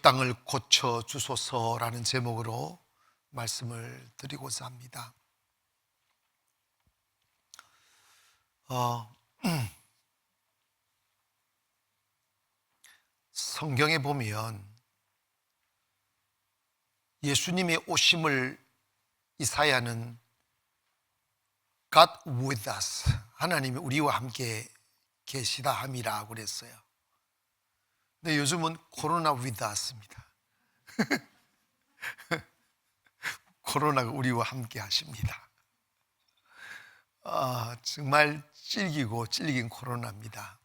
땅을 고쳐 주소서라는 제목으로 말씀을 드리고자 합니다. 성경에 보면 예수님의 오심을 이사야는 God with us, 하나님이 우리와 함께 계시다 함이라고 그랬어요. 근데 요즘은 코로나 with us입니다. 코로나가 우리와 함께 하십니다. 정말 질긴 코로나입니다.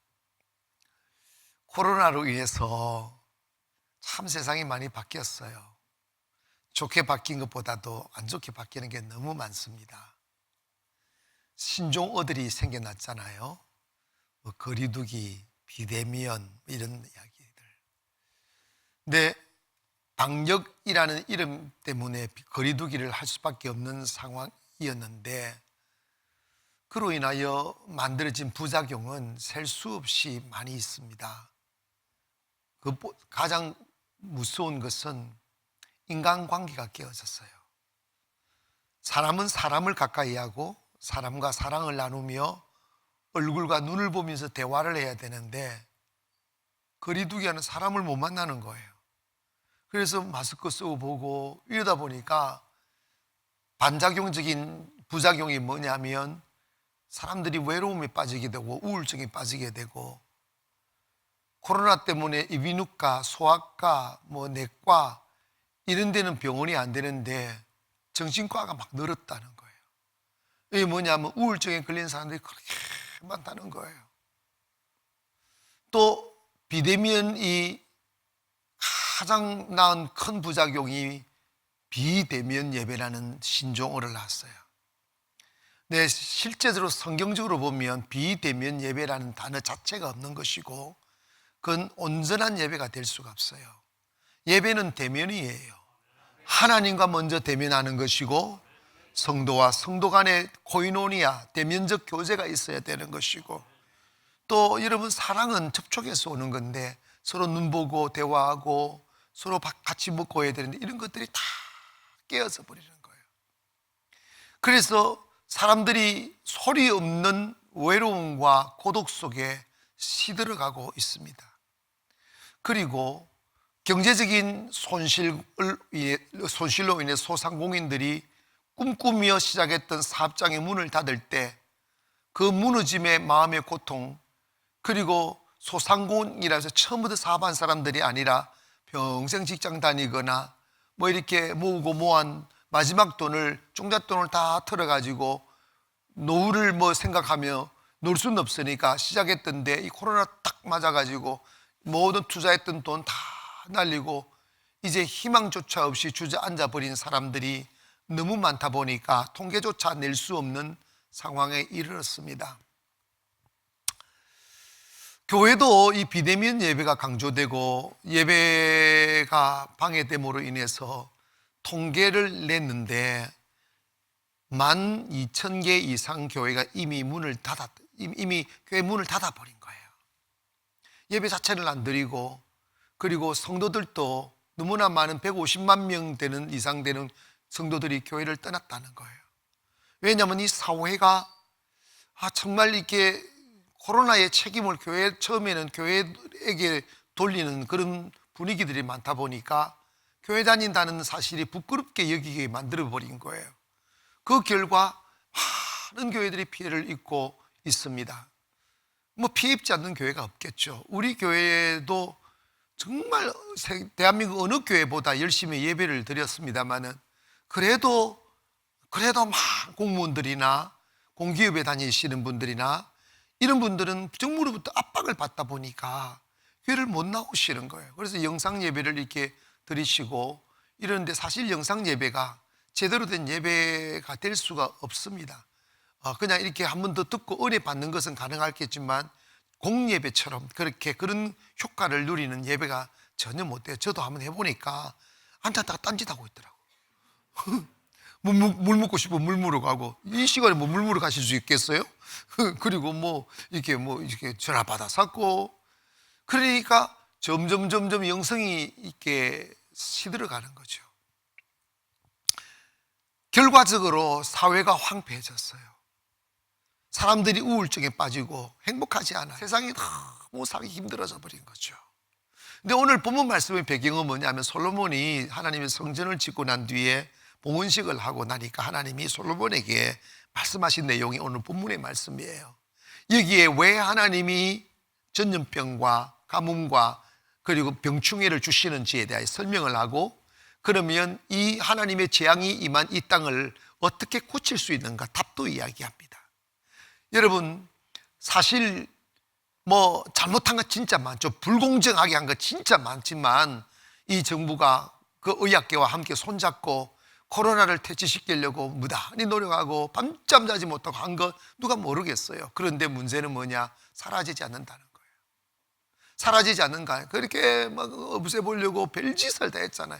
코로나로 인해서 참 세상이 많이 바뀌었어요. 좋게 바뀐 것보다도 안 좋게 바뀌는 게 너무 많습니다. 신종어들이 생겨났잖아요. 거리두기, 비대면 이런 이야기들. 근데 방역이라는 이름 때문에 거리두기를 할 수밖에 없는 상황이었는데 그로 인하여 만들어진 부작용은 셀 수 없이 많이 있습니다. 가장 무서운 것은 인간관계가 깨어졌어요. 사람은 사람을 가까이 하고 사람과 사랑을 나누며 얼굴과 눈을 보면서 대화를 해야 되는데 거리두기 하는 사람을 못 만나는 거예요. 그래서 마스크 쓰고 보고 이러다 보니까 반작용적인 부작용이 뭐냐면 사람들이 외로움에 빠지게 되고 우울증에 빠지게 되고 코로나 때문에 이비인후과, 소아과, 내과 이런 데는 병원이 안 되는데 정신과가 막 늘었다는 거예요. 이게 뭐냐면 우울증에 걸린 사람들이 그렇게 많다는 거예요. 또 비대면이 가장 나은 큰 부작용이 비대면 예배라는 신종어를 낳았어요. 네, 실제로 성경적으로 보면 비대면 예배라는 단어 자체가 없는 것이고 그건 온전한 예배가 될 수가 없어요. 예배는 대면이에요. 하나님과 먼저 대면하는 것이고 성도와 성도 간의 코이노니아, 대면적 교제가 있어야 되는 것이고 또 여러분 사랑은 접촉해서 오는 건데 서로 눈 보고 대화하고 서로 같이 먹고 해야 되는데 이런 것들이 다 깨어져 버리는 거예요. 그래서 사람들이 소리 없는 외로움과 고독 속에 시들어가고 있습니다. 그리고 경제적인 손실로 인해 소상공인들이 꿈꾸며 시작했던 사업장의 문을 닫을 때 그 무너짐의 마음의 고통, 그리고 소상공인이라 해서 처음부터 사업한 사람들이 아니라 평생 직장 다니거나 이렇게 모으고 모은 마지막 돈을, 종잣돈을 다 털어가지고 노후를 생각하며 놀 수는 없으니까 시작했던데 이 코로나 딱 맞아가지고 모든 투자했던 돈 다 날리고 이제 희망조차 없이 주저앉아 버린 사람들이 너무 많다 보니까 통계조차 낼 수 없는 상황에 이르렀습니다. 교회도 이 비대면 예배가 강조되고 예배가 방해됨으로 인해서 통계를 냈는데 12,000개 이상 교회가 이미 교회 문을 닫아버린 거예요. 예배 자체를 안 드리고 그리고 성도들도 너무나 많은 150만 명 이상 되는 성도들이 교회를 떠났다는 거예요. 왜냐하면 이 사회가 정말 이렇게 코로나의 책임을 처음에는 교회에게 돌리는 그런 분위기들이 많다 보니까 교회 다닌다는 사실이 부끄럽게 여기게 만들어버린 거예요. 그 결과 많은 교회들이 피해를 입고 있습니다. 피해 입지 않는 교회가 없겠죠. 우리 교회도 정말 대한민국 어느 교회보다 열심히 예배를 드렸습니다만은 그래도 막 공무원들이나 공기업에 다니시는 분들이나 이런 분들은 정부로부터 압박을 받다 보니까 교회를 못 나오시는 거예요. 그래서 영상 예배를 이렇게 드리시고 이러는데 사실 영상 예배가 제대로 된 예배가 될 수가 없습니다. 그냥 이렇게 한 번 더 듣고 은혜 받는 것은 가능하겠지만 공예배처럼 그런 효과를 누리는 예배가 전혀 못 돼요. 저도 한번 해보니까 앉았다가 딴짓하고 있더라고. 물 먹고 싶으면 물 물어 가고 이 시간에 물 물어 가실 수 있겠어요? 그리고 이렇게 전화 받아 샀고 그러니까 점점 영성이 있게 시들어가는 거죠. 결과적으로 사회가 황폐해졌어요. 사람들이 우울증에 빠지고 행복하지 않아요. 세상이 너무 살기 힘들어져 버린 거죠. 근데 오늘 본문 말씀의 배경은 뭐냐면, 솔로몬이 하나님의 성전을 짓고 난 뒤에 봉헌식을 하고 나니까 하나님이 솔로몬에게 말씀하신 내용이 오늘 본문의 말씀이에요. 여기에 왜 하나님이 전염병과 가뭄과 그리고 병충해를 주시는지에 대해 설명을 하고, 그러면 이 하나님의 재앙이 임한 이 땅을 어떻게 고칠 수 있는가 답도 이야기합니다. 여러분, 사실 뭐 잘못한 거 진짜 많죠. 불공정하게 한 거 진짜 많지만 이 정부가 그 의학계와 함께 손잡고 코로나를 퇴치시키려고 무단히 노력하고 밤잠 자지 못하고 한 거 누가 모르겠어요. 그런데 문제는 뭐냐? 사라지지 않는다는 거예요. 사라지지 않는가? 그렇게 막 없애보려고 별짓을 다 했잖아요.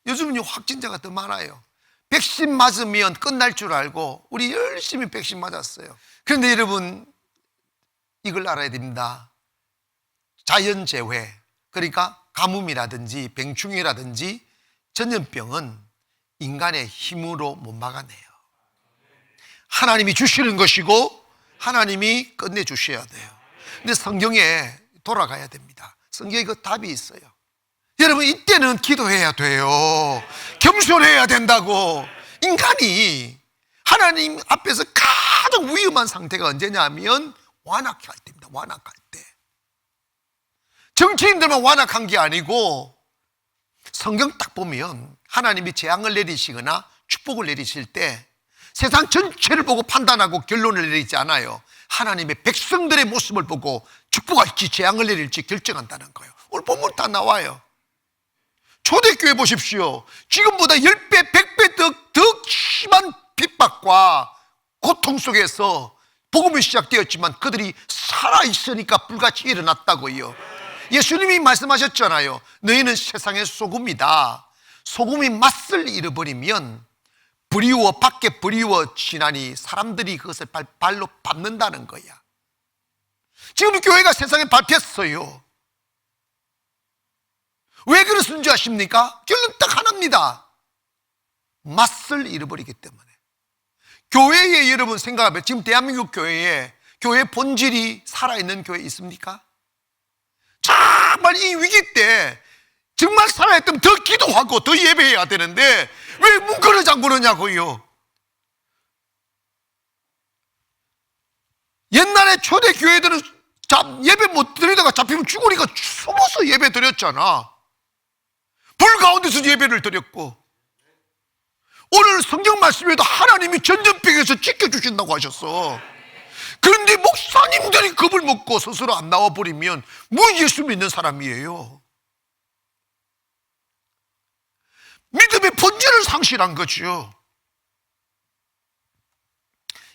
요즘은 확진자가 더 많아요. 백신 맞으면 끝날 줄 알고 우리 열심히 백신 맞았어요. 그런데 여러분, 이걸 알아야 됩니다. 자연재해, 그러니까 가뭄이라든지 병충해라든지 전염병은 인간의 힘으로 못 막아내요. 하나님이 주시는 것이고 하나님이 끝내주셔야 돼요. 근데 성경에 돌아가야 됩니다. 성경에 그 답이 있어요. 여러분, 이때는 기도해야 돼요. 겸손해야 된다고. 인간이 하나님 앞에서 가장 위험한 상태가 언제냐면 완악할 때입니다. 완악할 때. 정치인들만 완악한 게 아니고, 성경 딱 보면 하나님이 재앙을 내리시거나 축복을 내리실 때 세상 전체를 보고 판단하고 결론을 내리지 않아요. 하나님의 백성들의 모습을 보고 축복할지 재앙을 내릴지 결정한다는 거예요. 오늘 본문 다 나와요. 초대교회 보십시오. 지금보다 10배, 100배 더 심한 핍박과 고통 속에서 복음이 시작되었지만 그들이 살아있으니까 불같이 일어났다고요. 예수님이 말씀하셨잖아요. 너희는 세상의 소금이다. 소금이 맛을 잃어버리면 밖에 버리워지나니 사람들이 그것을 발로 밟는다는 거야. 지금 교회가 세상에 밟혔어요. 왜 그러신 줄 아십니까? 결론 딱 하나입니다. 맛을 잃어버리기 때문에. 교회에 여러분 생각하면 지금 대한민국 교회에 교회 본질이 살아있는 교회 있습니까? 정말 이 위기 때 정말 살아있다면 더 기도하고 더 예배해야 되는데 왜 문거를 잠그느냐고요. 옛날에 초대 교회들은 예배 못 드리다가 잡히면 죽으니까 숨어서 예배 드렸잖아. 불 가운데서 예배를 드렸고, 오늘 성경 말씀에도 하나님이 전염병에서 지켜주신다고 하셨어. 그런데 목사님들이 겁을 먹고 스스로 안 나와버리면 뭐 예수 믿는 사람이에요. 믿음의 본질을 상실한 거죠.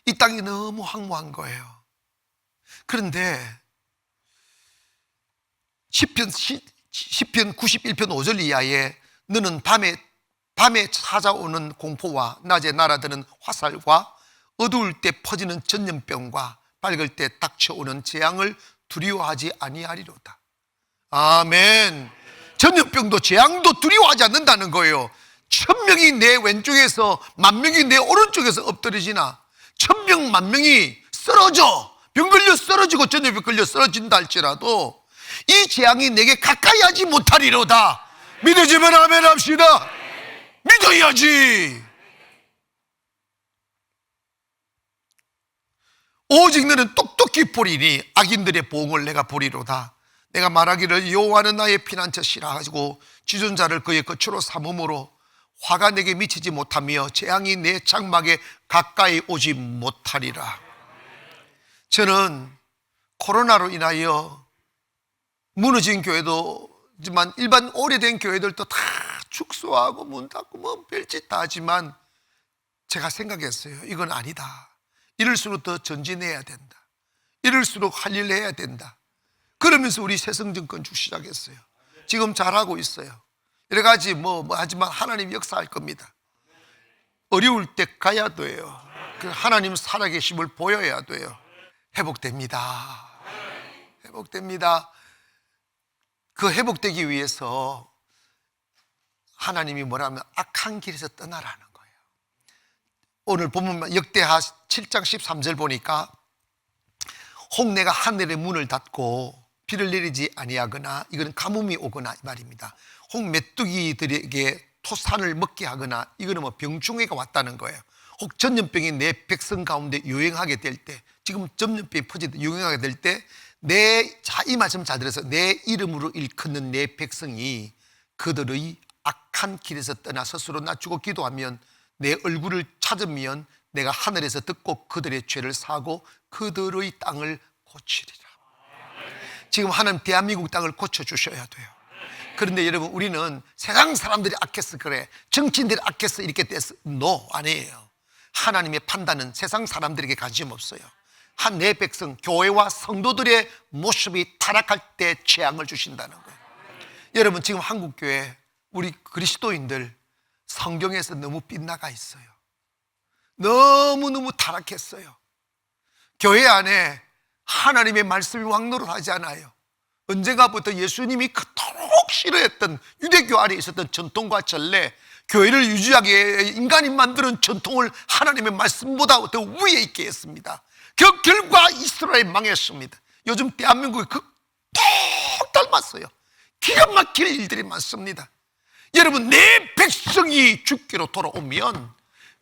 이 땅이 너무 황무한 거예요. 그런데 시편 91편 5절 이하에 너는 밤에 찾아오는 공포와 낮에 날아드는 화살과 어두울 때 퍼지는 전염병과 밝을 때 닥쳐오는 재앙을 두려워하지 아니하리로다. 아멘. 전염병도 재앙도 두려워하지 않는다는 거예요. 1000명이 내 왼쪽에서 10,000명이 내 오른쪽에서 엎드려지나 1000명 10,000명이 쓰러져, 병 걸려 쓰러지고 전염병 걸려 쓰러진다 할지라도 이 재앙이 내게 가까이 하지 못하리로다. 믿어지면 아멘 합시다. 믿어야지. 오직 너는 똑똑히 보리니 악인들의 보응을 내가 보리로다. 내가 말하기를 여호와는 나의 피난처시라 하고 지존자를 그의 거처로 삼음으로 화가 내게 미치지 못하며 재앙이 내 장막에 가까이 오지 못하리라. 저는 코로나로 인하여 무너진 교회도지만 일반 오래된 교회들도 다 축소하고 문 닫고 뭐 별짓 다 하지만 제가 생각했어요. 이건 아니다. 이럴수록 더 전진해야 된다. 이럴수록 할 일 해야 된다. 그러면서 우리 새성정건축 시작했어요. 지금 잘하고 있어요. 여러 가지 하지만 하나님 역사할 겁니다. 어려울 때 가야 돼요. 하나님 살아계심을 보여야 돼요. 회복됩니다. 회복됩니다. 그 회복되기 위해서 하나님이 뭐라면 악한 길에서 떠나라는 거예요. 오늘 보면 역대하 7장 13절 보니까 홍내가 하늘의 문을 닫고 비를 내리지 아니하거나, 이거는 가뭄이 오거나 이 말입니다. 혹 메뚜기들에게 토산을 먹게 하거나, 이거는 뭐 병충해가 왔다는 거예요. 혹 전염병이 내 백성 가운데 유행하게 될 때, 지금 전염병이 퍼질 때 유행하게 될 때, 이 말씀 잘 들어서, 내 이름으로 일컫는 내 백성이 그들의 악한 길에서 떠나 스스로 낮추고 기도하면, 내 얼굴을 찾으면 내가 하늘에서 듣고 그들의 죄를 사고 그들의 땅을 고치리라. 지금 하나님 대한민국 땅을 고쳐주셔야 돼요. 그런데 여러분, 우리는 세상 사람들이 악해서 그래, 정치인들이 악해서 이렇게 됐어, 아니에요. 하나님의 판단은 세상 사람들에게 관심 없어요. 한 내 백성, 교회와 성도들의 모습이 타락할 때 재앙을 주신다는 거예요. 여러분, 지금 한국교회 우리 그리스도인들 성경에서 너무 빗나가 있어요. 너무너무 타락했어요. 교회 안에 하나님의 말씀이 왕노릇하지 않아요. 언젠가부터 예수님이 그토록 싫어했던 유대교 안에 있었던 전통과 전례, 교회를 유지하게 인간이 만드는 전통을 하나님의 말씀보다 더 위에 있게 했습니다. 그 결과 이스라엘 망했습니다. 요즘 대한민국이 똑 닮았어요. 기가 막힐 일들이 많습니다. 여러분, 내 백성이 죽기로 돌아오면,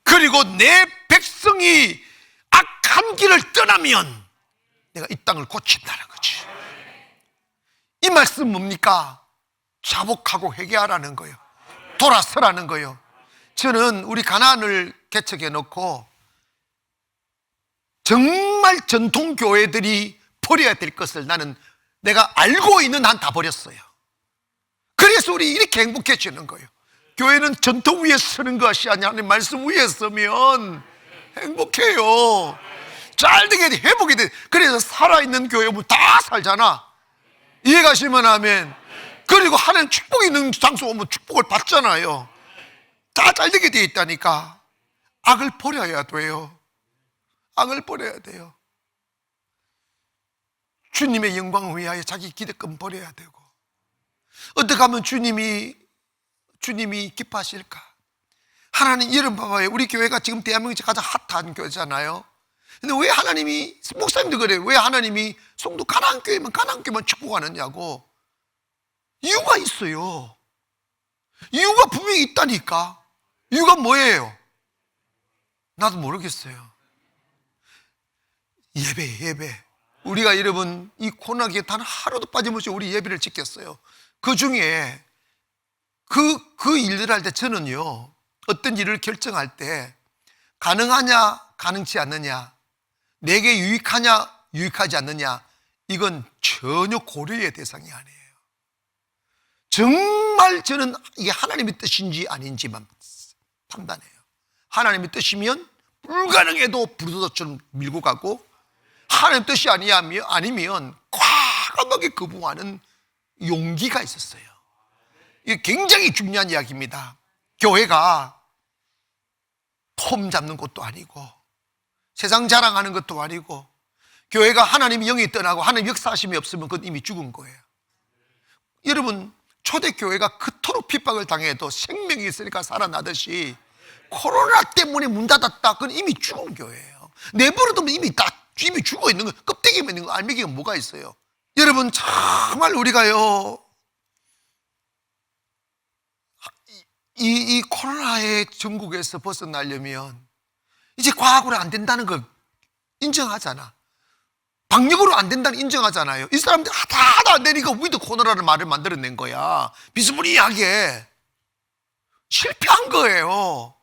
그리고 내 백성이 악한 길을 떠나면 내가 이 땅을 고친다는 거지. 이 말씀 뭡니까? 자복하고 회개하라는 거예요. 돌아서라는 거예요. 저는 우리 가나안을 개척해 놓고 정말 전통교회들이 버려야 될 것을 내가 알고 있는 한 다 버렸어요. 그래서 우리 이렇게 행복해지는 거예요. 교회는 전통 위에 서는 것이 아니라 하나님 말씀 위에 서면 행복해요. 잘 되게 돼, 회복이 돼. 그래서 살아있는 교회 오면 다 살잖아. 이해가시면 아멘. 그리고 하나님 축복이 있는 장소 오면 축복을 받잖아요. 다 잘 되게 돼 있다니까. 악을 버려야 돼요. 악을 버려야 돼요. 주님의 영광을 위하여 자기 기득권 버려야 되고, 어떻게 하면 주님이 기뻐하실까? 하나님, 여러분 봐봐요. 우리 교회가 지금 대한민국에서 가장 핫한 교회잖아요. 근데 왜 하나님이, 목사님도 그래요, 왜 하나님이 성도 가난교회만 축복하느냐고. 이유가 있어요. 이유가 분명히 있다니까. 이유가 뭐예요? 나도 모르겠어요. 예배. 우리가 여러분 이 코로나기에 단 하루도 빠짐없이 우리 예배를 지켰어요. 그 중에 그 일을 할 때 저는요, 어떤 일을 결정할 때 가능하냐 가능치 않느냐, 내게 유익하냐 유익하지 않느냐, 이건 전혀 고려의 대상이 아니에요. 정말 저는 이게 하나님의 뜻인지 아닌지만 판단해요. 하나님의 뜻이면 불가능해도 부르짖어처럼 밀고 가고, 하나님의 뜻이 아니면 과감하게 거부하는 용기가 있었어요. 이게 굉장히 중요한 이야기입니다. 교회가 폼 잡는 곳도 아니고 세상 자랑하는 것도 아니고, 교회가 하나님의 영이 떠나고 하나님 역사하심이 없으면 그건 이미 죽은 거예요. 여러분, 초대교회가 그토록 핍박을 당해도 생명이 있으니까 살아나듯이, 코로나 때문에 문 닫았다, 그건 이미 죽은 교회예요. 내버려두면 이미 죽어 있는 거, 껍데기만 있는 거, 알맹이가 뭐가 있어요. 여러분, 정말 우리가요, 이 코로나의 전국에서 벗어나려면 이제 과학으로 안 된다는 걸 인정하잖아. 방역으로 안 된다는 인정하잖아요. 이 사람들 하나도 안 되니까 위드 코로나라는 말을 만들어낸 거야. 비스무리하게 실패한 거예요.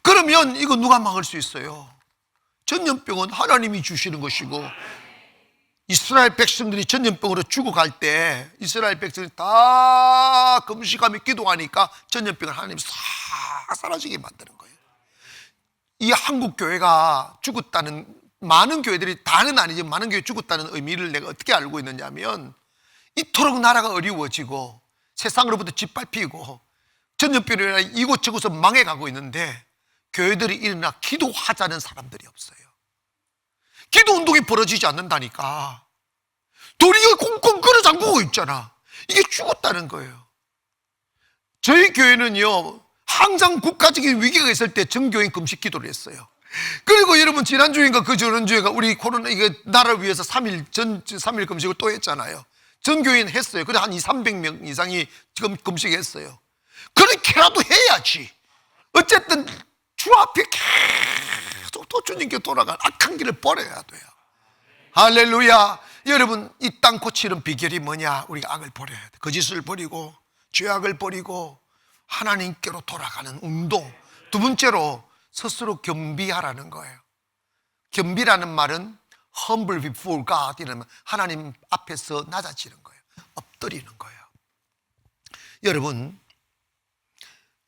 그러면 이거 누가 막을 수 있어요? 전염병은 하나님이 주시는 것이고, 이스라엘 백성들이 전염병으로 죽어갈 때 이스라엘 백성이 다 금식하며 기도하니까 전염병을 하나님이 싹 사라지게 만드는 거예요. 이 한국 교회가 죽었다는, 많은 교회들이, 다는 아니지만 많은 교회 죽었다는 의미를 내가 어떻게 알고 있느냐 하면, 이토록 나라가 어려워지고 세상으로부터 짓밟히고 전염병으로 인해 이곳저곳서 망해가고 있는데 교회들이 일어나 기도하자는 사람들이 없어요. 기도 운동이 벌어지지 않는다니까. 돌이 꽁꽁 끌어 잠그고 있잖아. 이게 죽었다는 거예요. 저희 교회는요, 항상 국가적인 위기가 있을 때 전교인 금식 기도를 했어요. 그리고 여러분, 지난주인가 그 전주에가 우리 코로나 이게 나라를 위해서 3일 금식을 또 했잖아요. 전교인 했어요. 그래 한 200~300명 이상이 지금 금식했어요. 그렇게라도 해야지. 어쨌든 주 앞에 계속 또 주님께 돌아간 악한 길을 버려야 돼요. 할렐루야. 여러분, 이 땅 고치는 비결이 뭐냐? 우리가 악을 버려야 돼. 거짓을 버리고 죄악을 버리고 하나님께로 돌아가는 운동. 두 번째로 스스로 겸비하라는 거예요. 겸비라는 말은 humble before God, 이러면 하나님 앞에서 낮아지는 거예요. 엎드리는 거예요. 여러분,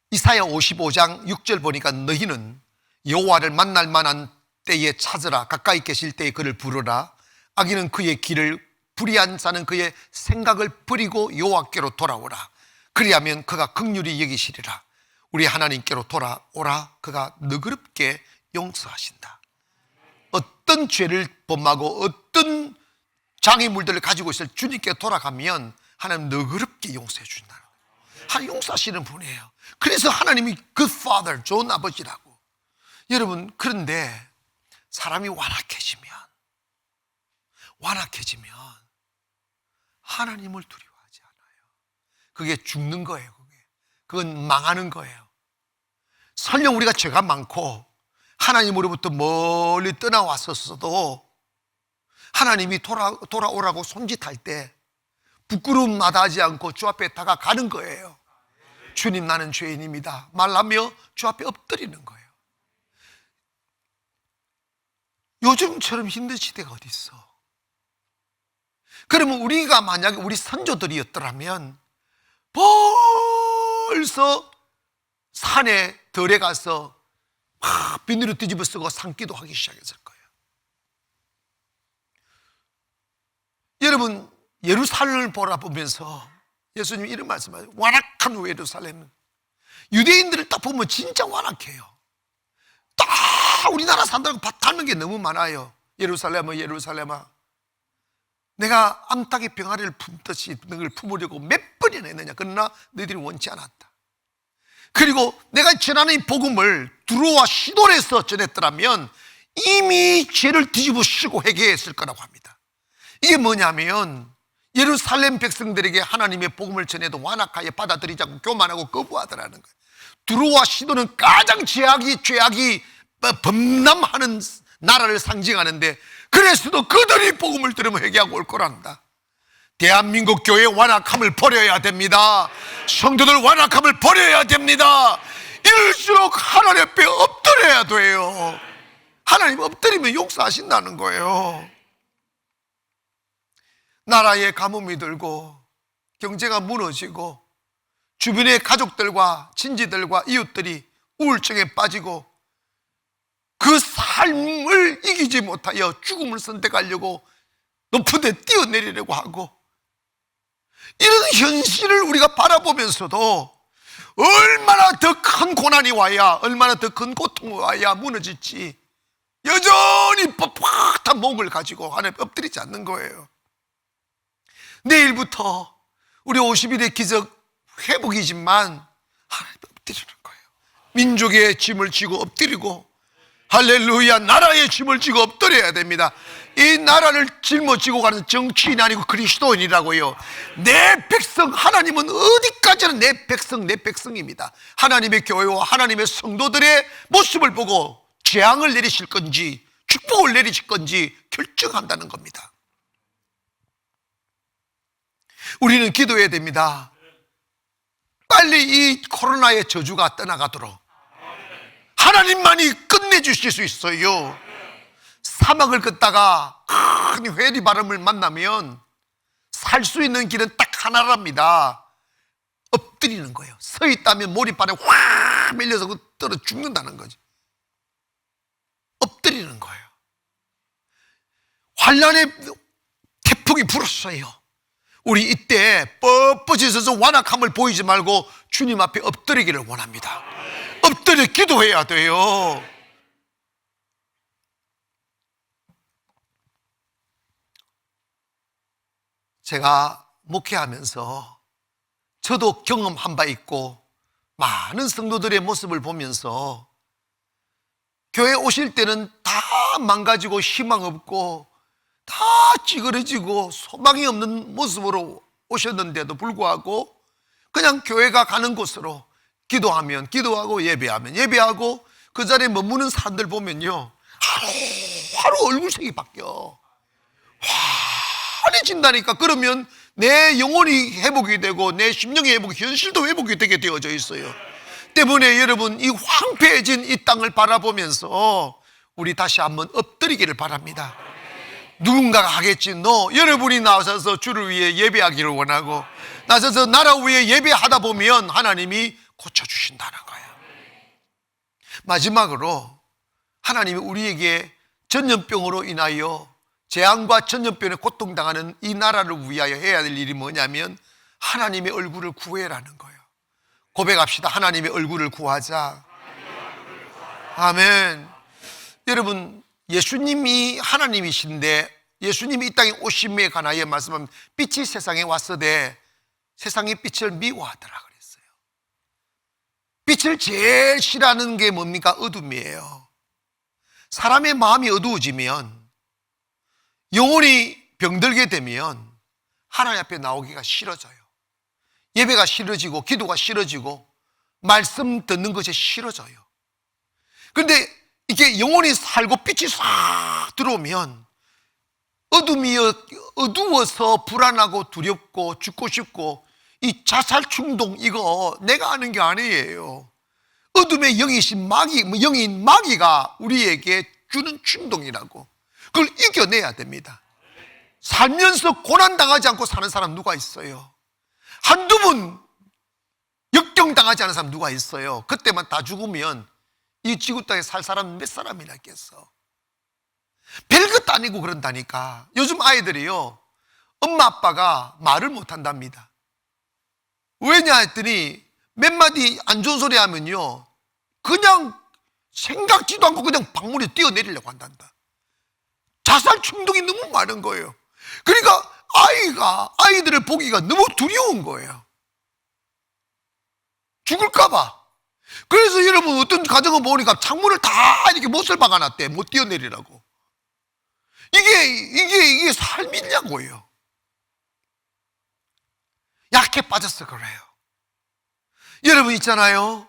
이사야 55장 6절 보니까 너희는 여호와를 만날 만한 때에 찾으라. 가까이 계실 때에 그를 부르라. 악인은 그의 길을, 불의한 자는 그의 생각을 버리고 여호와께로 돌아오라. 그리하면 그가 긍휼히 여기시리라. 우리 하나님께로 돌아오라. 그가 너그럽게 용서하신다. 어떤 죄를 범하고 어떤 장애물들을 가지고 있을 주님께 돌아가면 하나님 너그럽게 용서해 준다. 하나님 용서하시는 분이에요. 그래서 하나님이 good father, 좋은 아버지라고. 여러분, 그런데 사람이 완악해지면 하나님을 두려워하지 않아요. 그게 죽는 거예요. 그건 망하는 거예요. 설령 우리가 죄가 많고 하나님으로부터 멀리 떠나왔었어도 하나님이 돌아오라고 손짓할 때 부끄러움 마다하지 않고 주 앞에 다가가는 거예요. 주님, 나는 죄인입니다 말하며 주 앞에 엎드리는 거예요. 요즘처럼 힘든 시대가 어디 있어? 그러면 우리가 만약에 우리 선조들이었더라면 벌써 산에 들에 가서 막 비늘을 뒤집어 쓰고 산기도 하기 시작했을 거예요. 여러분, 예루살렘을 바라보면서 예수님이 이런 말씀하세요. 완악한 예루살렘. 유대인들을 딱 보면 진짜 완악해요. 딱 우리나라 사람들하고 닮은 게 너무 많아요. 예루살렘아, 내가 암탉의 병아리를 품듯이 너를 품으려고 몇 번이나 했느냐. 그러나 너희들이 원치 않았다. 그리고 내가 전하는 이 복음을 두로와 시돈에서 전했더라면 이미 죄를 뒤집어 씌고 회개했을 거라고 합니다. 이게 뭐냐면 예루살렘 백성들에게 하나님의 복음을 전해도 완악하게 받아들이지 않고 교만하고 거부하더라는 거예요. 두로와 시돈은 가장 죄악이 범람하는 나라를 상징하는데, 그래서도 그들이 복음을 들으면 회개하고 올 거란다. 대한민국 교회의 완악함을 버려야 됩니다. 성도들 완악함을 버려야 됩니다. 이럴수록 하나님 앞에 엎드려야 돼요. 하나님 엎드리면 용서하신다는 거예요. 나라에 가뭄이 들고 경제가 무너지고 주변의 가족들과 친지들과 이웃들이 우울증에 빠지고 그 삶을 이기지 못하여 죽음을 선택하려고 높은 데 뛰어내리려고 하고, 이런 현실을 우리가 바라보면서도 얼마나 더 큰 고난이 와야, 얼마나 더 큰 고통이 와야 무너질지 여전히 뻣뻣한 몸을 가지고 하나님 엎드리지 않는 거예요. 내일부터 우리 50일의 기적 회복이지만 하나님 엎드리는 거예요. 민족의 짐을 지고 엎드리고, 할렐루야, 나라의 짐을 지고 엎드려야 됩니다. 이 나라를 짊어지고 가는 정치인이 아니고 그리스도인이라고요. 내 백성, 하나님은 어디까지나 내 백성입니다. 하나님의 교회와 하나님의 성도들의 모습을 보고 재앙을 내리실 건지 축복을 내리실 건지 결정한다는 겁니다. 우리는 기도해야 됩니다. 빨리 이 코로나의 저주가 떠나가도록 하나님만이 끝내주실 수 있어요. 사막을 걷다가 큰 회리 바람을 만나면 살 수 있는 길은 딱 하나랍니다. 엎드리는 거예요. 서 있다면 몰입바람에 확 밀려서 떨어 죽는다는 거죠. 엎드리는 거예요. 환란의 태풍이 불었어요. 우리 이때 뻣뻣해져서 완악함을 보이지 말고 주님 앞에 엎드리기를 원합니다. 엎드려 기도해야 돼요. 제가 목회하면서 저도 경험한 바 있고 많은 성도들의 모습을 보면서 교회 오실 때는 다 망가지고 희망 없고 다 찌그러지고 소망이 없는 모습으로 오셨는데도 불구하고 그냥 교회가 가는 곳으로 기도하면 기도하고 예배하면 예배하고 그 자리에 머무는 사람들 보면요, 하루 얼굴색이 바뀌어 환해진다니까. 그러면 내 영혼이 회복이 되고 내 심령이 회복이, 현실도 회복이 되게 되어져 있어요. 때문에 여러분, 이 황폐해진 이 땅을 바라보면서 우리 다시 한번 엎드리기를 바랍니다. 누군가가 하겠지. 여러분이 나서서 주를 위해 예배하기를 원하고 나서서 나라 위해 예배하다 보면 하나님이 고쳐주신다는 거예요. 마지막으로 하나님이 우리에게 전염병으로 인하여 재앙과 전염병에 고통당하는 이 나라를 위하여 해야 될 일이 뭐냐면 하나님의 얼굴을 구해라는 거예요. 고백합시다. 하나님의 얼굴을 구하자. 아멘. 여러분, 예수님이 하나님이신데 예수님이 이 땅에 오심에 관하여 말씀하면 빛이 세상에 왔으되 세상이 빛을 미워하더라 그랬어요. 빛을 제일 싫어하는 게 뭡니까? 어둠이에요. 사람의 마음이 어두워지면, 영혼이 병들게 되면 하나님 앞에 나오기가 싫어져요. 예배가 싫어지고 기도가 싫어지고 말씀 듣는 것이 싫어져요. 그런데 이게 영혼이 살고 빛이 싹 들어오면 어둠이 어두워서 불안하고 두렵고 죽고 싶고 이 자살 충동, 이거 내가 아는 게 아니에요. 어둠의 영이신 영인 마귀가 우리에게 주는 충동이라고. 그걸 이겨내야 됩니다. 살면서 고난당하지 않고 사는 사람 누가 있어요? 한두 번 역경당하지 않은 사람 누가 있어요? 그때만 다 죽으면 이 지구 땅에 살 사람 몇 사람이나 있겠어? 별것도 아니고 그런다니까. 요즘 아이들이요, 엄마 아빠가 말을 못한답니다. 왜냐 했더니 몇 마디 안 좋은 소리 하면요, 그냥 생각지도 않고 그냥 방문에 뛰어내리려고 한단다. 자살 충동이 너무 많은 거예요. 그러니까 아이들을 보기가 너무 두려운 거예요. 죽을까봐. 그래서 여러분, 어떤 가정을 보니까 창문을 다 이렇게 못을 박아놨대. 못 뛰어내리라고. 이게 삶이냐고요. 약해 빠져서 그래요. 여러분 있잖아요,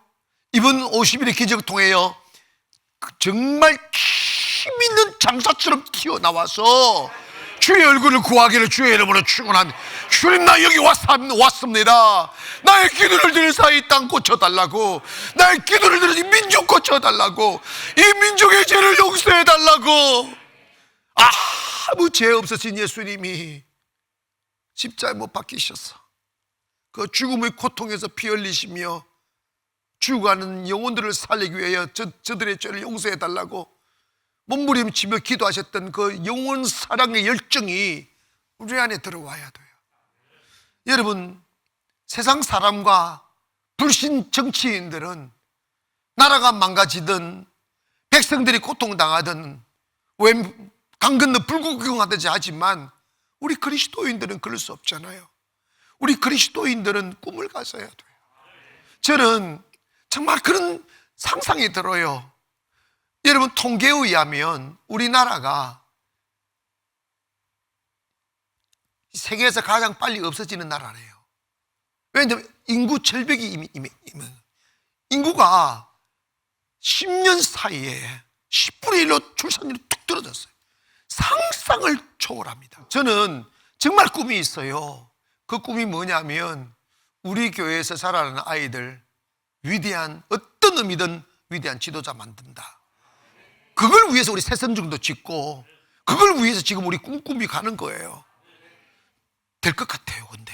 이번 50일의 기적을 통해요, 정말 힘있는 장사처럼 튀어나와서 주의 얼굴을 구하기를 주의 이름으로 축원합니다. 주님, 나 여기 왔습니다. 나의 기도를 들을 사이 땅 고쳐달라고, 나의 기도를 들은 이 민족 고쳐달라고, 이 민족의 죄를 용서해달라고. 아무 죄 없으신 예수님이 십자가에 못 박히셔서 그 죽음의 고통에서 피 흘리시며 죽어가는 영혼들을 살리기 위하여 저들의 죄를 용서해달라고 몸부림치며 기도하셨던 그 영원 사랑의 열정이 우리 안에 들어와야 돼요. 여러분, 세상 사람과 불신 정치인들은 나라가 망가지든 백성들이 고통당하든 강 건너 불구경하듯이 하지만 우리 그리스도인들은 그럴 수 없잖아요. 우리 그리스도인들은 꿈을 가져야 돼요. 저는 정말 그런 상상이 들어요. 여러분, 통계에 의하면 우리나라가 세계에서 가장 빨리 없어지는 나라래요. 왜냐하면 인구 절벽이 이미 인구가 10년 사이에 10분의 1로 출산율이 툭 떨어졌어요. 상상을 초월합니다. 저는 정말 꿈이 있어요. 그 꿈이 뭐냐면 우리 교회에서 자라는 아이들, 위대한, 어떤 의미든 위대한 지도자 만든다. 그걸 위해서 우리 새선중도 짓고 그걸 위해서 지금 우리 꿈꾸미 가는 거예요. 될 것 같아요. 근데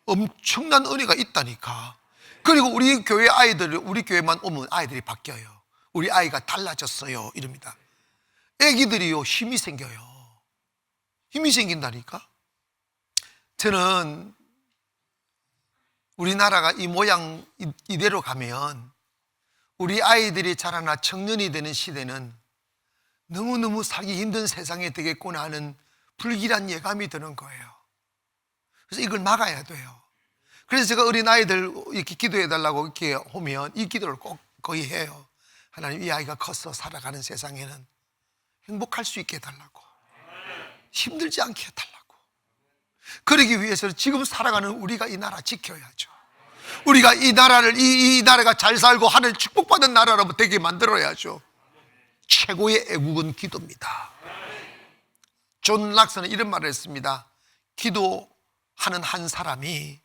엄청난 은혜가 있다니까. 그리고 우리 교회 아이들, 우리 교회만 오면 아이들이 바뀌어요. 우리 아이가 달라졌어요 이럽니다. 애기들이요, 힘이 생겨요. 힘이 생긴다니까. 저는 우리나라가 이 모양 이대로 가면 우리 아이들이 자라나 청년이 되는 시대는 너무너무 살기 힘든 세상이 되겠구나 하는 불길한 예감이 드는 거예요. 그래서 이걸 막아야 돼요. 그래서 제가 어린아이들 이렇게 기도해달라고 이렇게 오면 이 기도를 꼭 거의 해요. 하나님, 이 아이가 커서 살아가는 세상에는 행복할 수 있게 해달라고, 힘들지 않게 해달라고. 그러기 위해서 지금 살아가는 우리가 이 나라 지켜야죠. 우리가 이 나라를 이 나라가 잘 살고 하늘 축복받은 나라로 되게 만들어야죠. 최고의 애국은 기도입니다. 존 락슨은 이런 말을 했습니다. 기도하는 한 사람이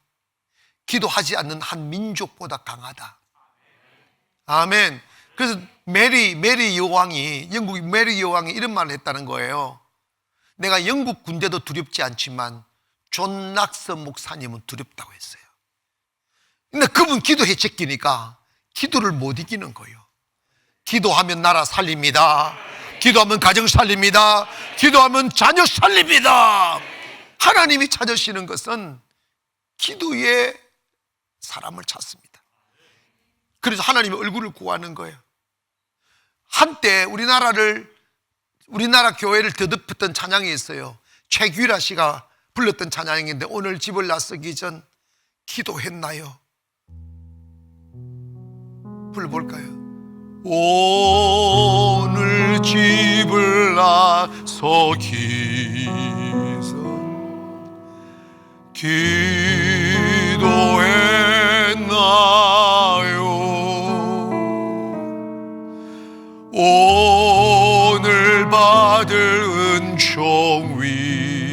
기도하지 않는 한 민족보다 강하다. 아멘. 그래서 메리 여왕이, 영국 메리 여왕이 이런 말을 했다는 거예요. 내가 영국 군대도 두렵지 않지만 존 락슨 목사님은 두렵다고 했어요. 근데 그분 기도에 제끼니까 기도를 못 이기는 거예요. 기도하면 나라 살립니다. 기도하면 가정 살립니다. 기도하면 자녀 살립니다. 하나님이 찾으시는 것은 기도에 사람을 찾습니다. 그래서 하나님의 얼굴을 구하는 거예요. 한때 우리나라 교회를 더듬었던 찬양이 있어요. 최규라 씨가 불렀던 찬양인데, 오늘 집을 나서기 전 기도했나요? 불러볼까요? 오늘 집을 나서기 전 기도했나요? 오늘 받을 은총 위에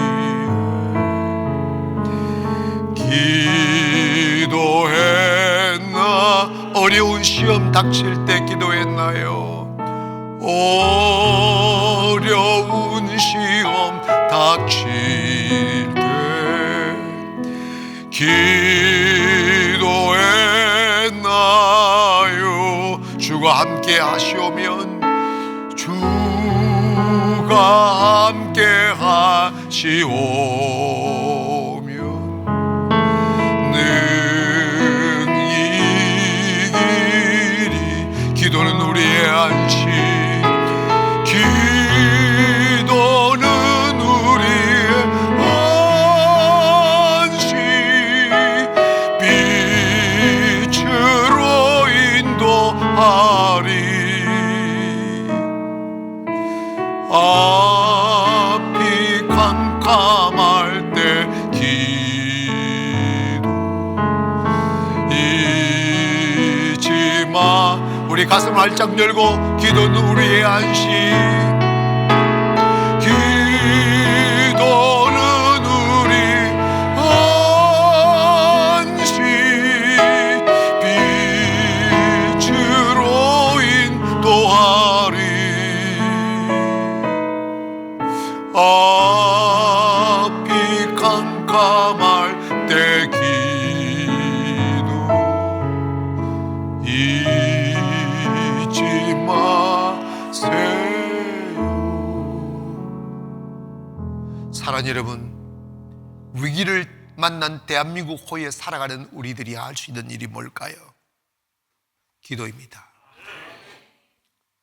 기도했나? 어려운 시험 닥칠 때 기도했나요? 어려운 시험 닥칠 때 기도했나요? 주가 함께 하시오면, 주가 함께 하시오면 능히 이기리. 기도는 우리의 안식, 기도는 우리의 안식, 빛으로 인도하리. 앞이 캄캄할 때 기도 잊지 마. 우리 가슴 활짝 열고, 기도는 우리의 안식, 기도는 우리 안식, 빛으로 인도하리. 앞이 캄캄할 때 기도 잊지 마세요. 사랑하는 여러분, 위기를 만난 대한민국 호에 살아가는 우리들이 할 수 있는 일이 뭘까요? 기도입니다.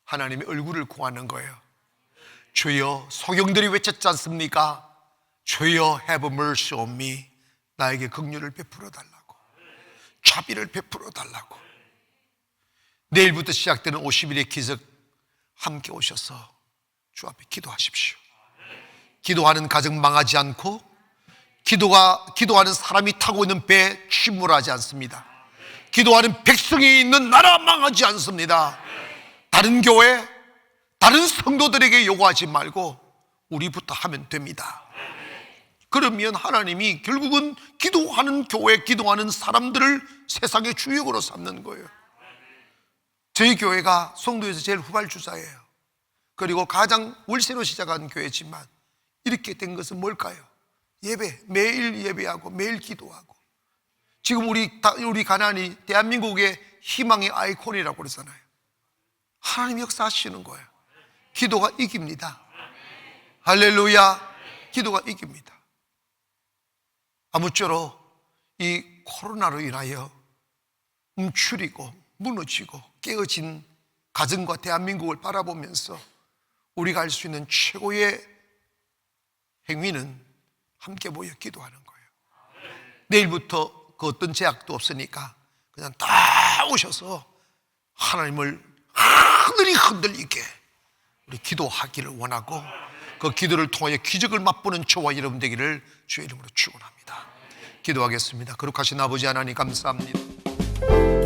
하나님의 얼굴을 구하는 거예요. 주여, 소경들이 외쳤지 않습니까? 주여, have mercy on me. 나에게 긍휼을 베풀어 달라고, 자비를 베풀어 달라고. 내일부터 시작되는 50일의 기적 함께 오셔서 주 앞에 기도하십시오. 기도하는 가정 망하지 않고, 기도하는 사람이 타고 있는 배 침몰하지 않습니다. 기도하는 백성이 있는 나라 망하지 않습니다. 다른 교회, 다른 성도들에게 요구하지 말고 우리부터 하면 됩니다. 그러면 하나님이 결국은 기도하는 교회, 기도하는 사람들을 세상의 주역으로 삼는 거예요. 저희 교회가 송도에서 제일 후발주자예요. 그리고 가장 월세로 시작한 교회지만 이렇게 된 것은 뭘까요? 예배, 매일 예배하고 매일 기도하고. 지금 우리 가나안이 대한민국의 희망의 아이콘이라고 그러잖아요. 하나님 역사하시는 거예요. 기도가 이깁니다. 할렐루야. 기도가 이깁니다. 아무쪼록 이 코로나로 인하여 움츠리고 무너지고 깨어진 가정과 대한민국을 바라보면서 우리가 할 수 있는 최고의 행위는 함께 모여 기도하는 거예요. 내일부터 그 어떤 제약도 없으니까 그냥 다 오셔서 하나님을 하늘이 흔들리게 우리 기도하기를 원하고, 그 기도를 통하여 기적을 맛보는 저와 여러분 되기를 주의 이름으로 축원합니다. 기도하겠습니다. 거룩하신 아버지 하나님 감사합니다.